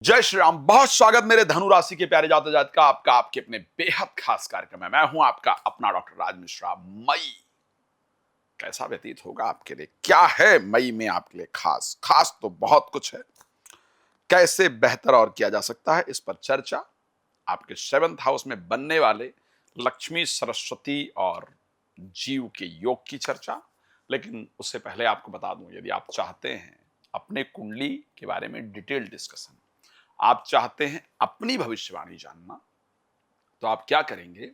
जय श्री राम। बहुत स्वागत मेरे धनु राशि के प्यारे जातक जातिका का आपका आपके अपने बेहद खास कार्यक्रम है। मैं हूं आपका अपना डॉक्टर राज मिश्रा। मई कैसा व्यतीत होगा आपके लिए? क्या है मई में आपके लिए खास? खास तो बहुत कुछ है। कैसे बेहतर और किया जा सकता है, इस पर चर्चा। आपके 7th हाउस में बनने वाले लक्ष्मी, सरस्वती और जीव के योग की चर्चा। लेकिन उससे पहले आपको बता दूं, यदि आप चाहते हैं अपने कुंडली के बारे में डिटेल डिस्कशन, आप चाहते हैं अपनी भविष्यवाणी जानना, तो आप क्या करेंगे?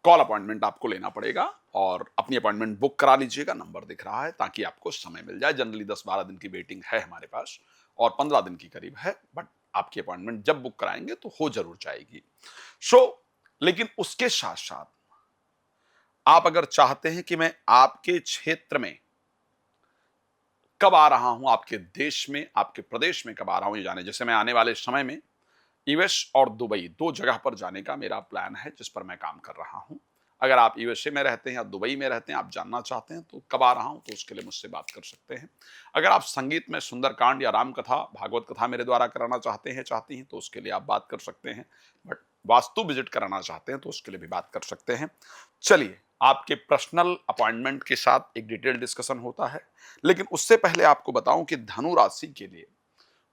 कॉल अपॉइंटमेंट आपको लेना पड़ेगा और अपनी अपॉइंटमेंट बुक करा लीजिएगा। नंबर दिख रहा है, ताकि आपको समय मिल जाए। जनरली 10-12 दिन की वेटिंग है हमारे पास और 15 दिन की करीब है, बट आपकी अपॉइंटमेंट जब बुक कराएंगे तो हो जरूर जाएगी। सो लेकिन उसके साथ साथ आप अगर चाहते हैं कि मैं आपके क्षेत्र में कब आ रहा हूं, आपके देश में, आपके प्रदेश में कब आ रहा हूं ये जाने, जैसे मैं आने वाले समय में यूएस और दुबई 2 जगह पर जाने का मेरा प्लान है, जिस पर मैं काम कर रहा हूं। अगर आप यूएसए में रहते हैं या दुबई में रहते हैं, आप जानना चाहते हैं तो कब आ रहा हूं, तो उसके लिए मुझसे बात कर सकते हैं। अगर आप संगीत में सुंदरकांड या राम कथा, भागवत कथा मेरे द्वारा कराना चाहते हैं, चाहती हैं, तो उसके लिए आप बात कर सकते हैं। बट वास्तु विजिट कराना चाहते हैं तो उसके लिए भी बात कर सकते हैं। चलिए, आपके पर्सनल अपॉइंटमेंट के साथ एक डिटेल डिस्कशन होता है। लेकिन उससे पहले आपको बताऊं कि धनु राशि के लिए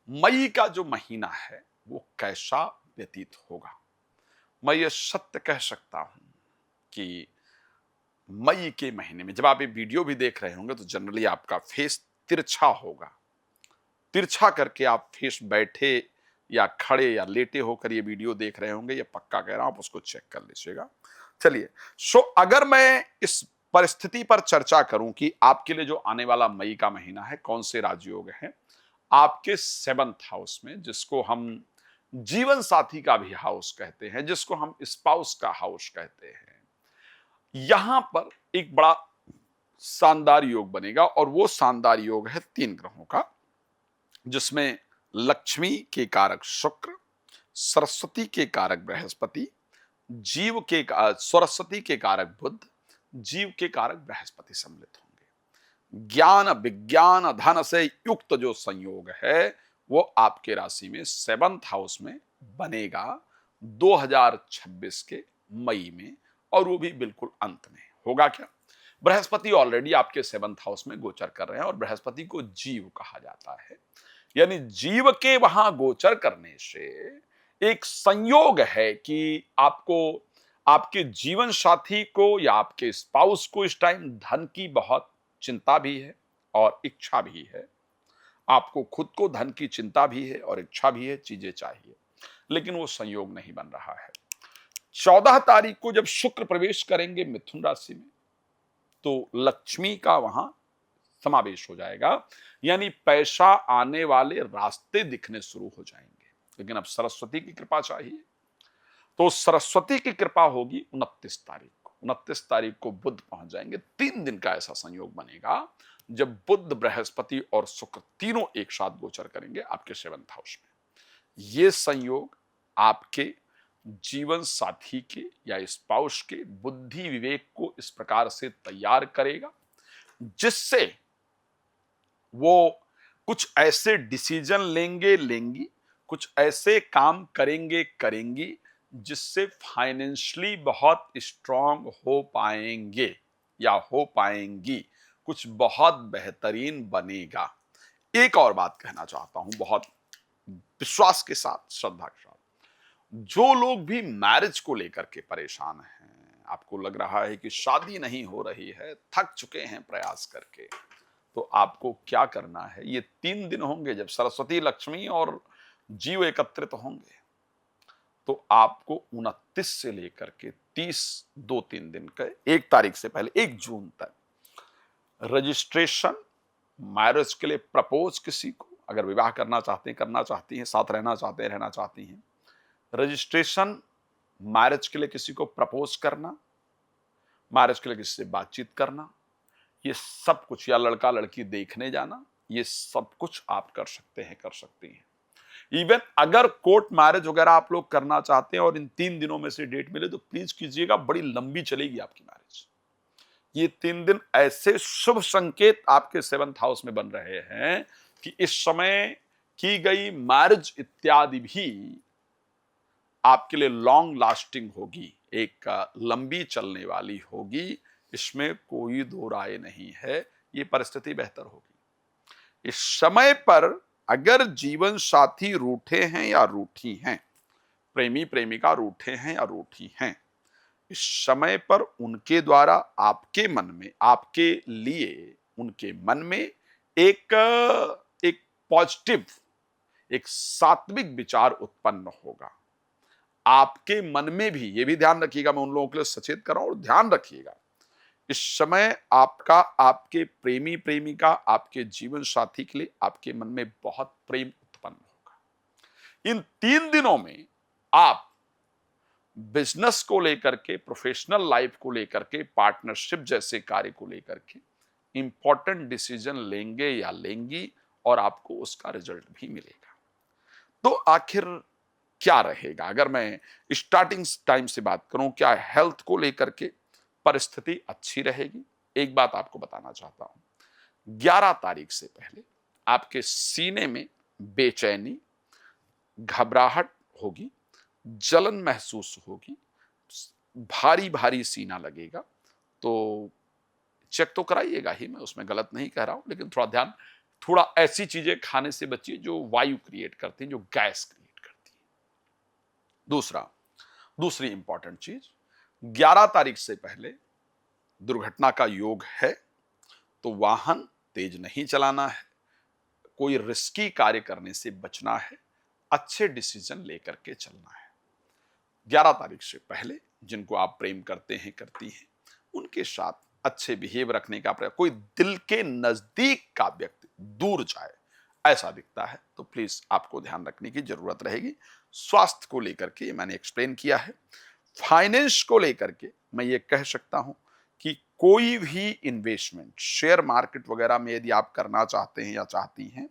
मई का जो महीना है वो कैसा व्यतीत होगा। मैं ये सत्य कह सकता हूं कि मई के महीने में जब आप ये वीडियो भी देख रहे होंगे तो जनरली आपका फेस तिरछा होगा। तिरछा करके आप फेस बैठे या खड़े या लेटे होकर ये वीडियो देख रहे होंगे, ये पक्का कह रहा हूं, आप उसको चेक कर लीजिएगा। चलिए, अगर मैं इस परिस्थिति पर चर्चा करूं कि आपके लिए जो आने वाला मई का महीना है, कौन से राजयोग हैं आपके 7th हाउस में, जिसको हम जीवन साथी का भी हाउस कहते हैं, जिसको हम स्पाउस का हाउस कहते हैं, यहां पर एक बड़ा शानदार योग बनेगा। और वो शानदार योग है 3 ग्रहों का, जिसमें लक्ष्मी के कारक शुक्र, सरस्वती के कारक बृहस्पति, सरस्वती के कारक बुध, जीव के कारक बृहस्पति सम्मिलित होंगे। ज्ञान, विज्ञान, धन से युक्त जो संयोग है वो आपके राशि में 7th हाउस में बनेगा 2026 के मई में, और वो भी बिल्कुल अंत में होगा। क्या? बृहस्पति ऑलरेडी आपके 7th हाउस में गोचर कर रहे हैं और बृहस्पति को जीव कहा जाता है, यानी जीव के वहां गोचर करने से एक संयोग है कि आपको, आपके जीवन साथी को या आपके स्पाउस को इस टाइम धन की बहुत चिंता भी है और इच्छा भी है। आपको खुद को धन की चिंता भी है और इच्छा भी है, चीजें चाहिए, लेकिन वो संयोग नहीं बन रहा है। 14 तारीख को जब शुक्र प्रवेश करेंगे मिथुन राशि में, तो लक्ष्मी का वहां समावेश हो जाएगा, यानी पैसा आने वाले रास्ते दिखने शुरू हो जाएंगे। लेकिन अब सरस्वती की कृपा चाहिए, तो सरस्वती की कृपा होगी 29 तारीख को। 29 तारीख को बुध पहुंच जाएंगे। 3 दिन का ऐसा संयोग बनेगा जब बुध, बृहस्पति और शुक्र तीनों एक साथ गोचर करेंगे आपके 7th हाउस में। ये संयोग आपके जीवन साथी के या स्पाउस के बुद्धि विवेक को इस प्रकार से तैयार करेगा, जिससे वो कुछ ऐसे डिसीजन लेंगी, कुछ ऐसे काम करेंगी जिससे फाइनेंशियली बहुत स्ट्रांग हो पाएंगे या हो पाएंगी, कुछ बहुत बेहतरीन बनेगा। एक और बात कहना चाहता हूं, बहुत विश्वास के साथ, श्रद्धा के साथ, जो लोग भी मैरिज को लेकर के परेशान हैं, आपको लग रहा है कि शादी नहीं हो रही है, थक चुके हैं प्रयास करके, तो आपको क्या करना है? ये 3 दिन होंगे जब सरस्वती, लक्ष्मी और जीव एकत्रित होंगे, तो आपको 29 से लेकर के 30, 2-3 दिन के 1 तारीख से पहले 1 जून तक रजिस्ट्रेशन, मैरिज के लिए प्रपोज, किसी को अगर विवाह करना चाहते हैं, करना चाहती हैं, साथ रहना चाहते हैं, रहना चाहती हैं, रजिस्ट्रेशन, मैरिज के लिए किसी को प्रपोज करना, मैरिज के लिए किसी से बातचीत करना, ये सब कुछ, या लड़का लड़की देखने जाना, ये सब कुछ आप कर सकते हैं, कर सकती हैं। इवन अगर कोर्ट मैरिज वगैरह आप लोग करना चाहते हैं और इन 3 दिनों में से डेट मिले तो प्लीज कीजिएगा, बड़ी लंबी चलेगी आपकी मैरिज। ये 3 दिन ऐसे शुभ संकेत आपके 7th हाउस में बन रहे हैं कि इस समय की गई मैरिज इत्यादि भी आपके लिए लॉन्ग लास्टिंग होगी, एक लंबी चलने वाली होगी, इसमें कोई दो राय नहीं है। ये परिस्थिति बेहतर होगी। इस समय पर अगर जीवन साथी रूठे हैं या रूठी हैं, प्रेमी प्रेमिका रूठे हैं या रूठी हैं, इस समय पर उनके द्वारा आपके मन में, आपके लिए उनके मन में एक एक पॉजिटिव, एक सात्विक विचार उत्पन्न होगा। आपके मन में भी, ये भी ध्यान रखिएगा, मैं उन लोगों के लिए सचेत कर रहा हूं, और ध्यान रखिएगा, इस समय आपका, आपके प्रेमी प्रेमिका, आपके जीवन साथी के लिए आपके मन में बहुत प्रेम उत्पन्न होगा। इन 3 दिनों में आप बिजनेस को लेकर के, प्रोफेशनल लाइफ को लेकर के, पार्टनरशिप जैसे कार्य को लेकर के इंपॉर्टेंट डिसीजन लेंगे या लेंगी, और आपको उसका रिजल्ट भी मिलेगा। तो आखिर क्या रहेगा? अगर मैं स्टार्टिंग टाइम से बात करूं, क्या हेल्थ को लेकर के परिस्थिति अच्छी रहेगी? एक बात आपको बताना चाहता हूं, 11 तारीख से पहले आपके सीने में बेचैनी, घबराहट होगी, जलन महसूस होगी, भारी भारी सीना लगेगा। तो चेक तो कराइएगा ही, मैं उसमें गलत नहीं कह रहा हूं, लेकिन थोड़ा ऐसी चीजें खाने से बचिए जो वायु क्रिएट करती हैं, जो गैस क्रिएट करती है। दूसरी इंपॉर्टेंट चीज, 11 तारीख से पहले दुर्घटना का योग है, तो वाहन तेज नहीं चलाना है, कोई रिस्की कार्य करने से बचना है, अच्छे डिसीजन लेकर के चलना है। 11 तारीख से पहले जिनको आप प्रेम करते हैं, करती हैं, उनके साथ अच्छे बिहेव रखने का प्रयास, कोई दिल के नजदीक का व्यक्ति दूर जाए ऐसा दिखता है तो प्लीज आपको ध्यान रखने की जरूरत रहेगी। स्वास्थ्य को लेकर के मैंने एक्सप्लेन किया है। फाइनेंस को लेकर के मैं ये कह सकता हूं कि कोई भी इन्वेस्टमेंट शेयर मार्केट वगैरह में यदि आप करना चाहते हैं या चाहती हैं,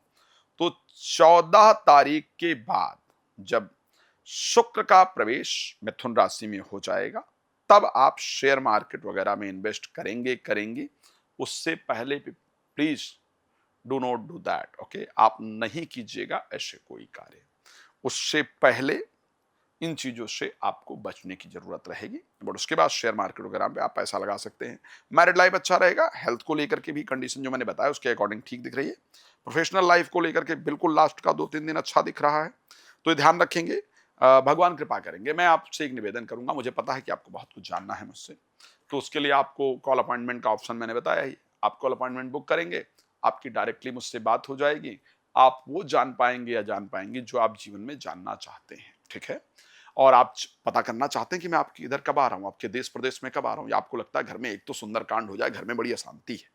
तो 14 तारीख के बाद जब शुक्र का प्रवेश मिथुन राशि में हो जाएगा, तब आप शेयर मार्केट वगैरह में इन्वेस्ट करेंगे। उससे पहले please do not do that, okay. आप नहीं कीजिएगा ऐसे कोई कार्य। उससे पहले इन चीजों से आपको बचने की जरूरत रहेगी, बट उसके बाद शेयर मार्केट वगैरह पे आप पैसा लगा सकते हैं। मैरिड लाइफ अच्छा रहेगा। हेल्थ को लेकर के भी कंडीशन जो मैंने बताया उसके अकॉर्डिंग ठीक दिख रही है। प्रोफेशनल लाइफ को लेकर के बिल्कुल लास्ट का 2-3 दिन अच्छा दिख रहा है, तो ये ध्यान रखेंगे। भगवान कृपा करेंगे। मैं आपसे एक निवेदन करूंगा, मुझे पता है कि आपको बहुत कुछ जानना है मुझसे, तो उसके लिए आपको कॉल अपॉइंटमेंट का ऑप्शन मैंने बताया ही। आप कॉल अपॉइंटमेंट बुक करेंगे, आपकी डायरेक्टली मुझसे बात हो जाएगी, आप वो जान पाएंगे या जान पाएंगे जो आप जीवन में जानना चाहते हैं, ठीक है। और आप पता करना चाहते हैं कि मैं आपके इधर कब आ रहा हूँ, आपके देश प्रदेश में कब आ रहा हूँ, या आपको लगता है घर में एक तो सुंदर कांड हो जाए, घर में बड़ी अशांति है,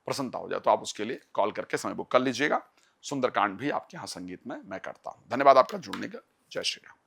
प्रसन्नता हो जाए, तो आप उसके लिए कॉल करके समय बुक कर लीजिएगा। सुंदरकांड भी आपके यहाँ संगीत में मैं करता हूँ। धन्यवाद आपका जुड़ने का। जय श्री राम।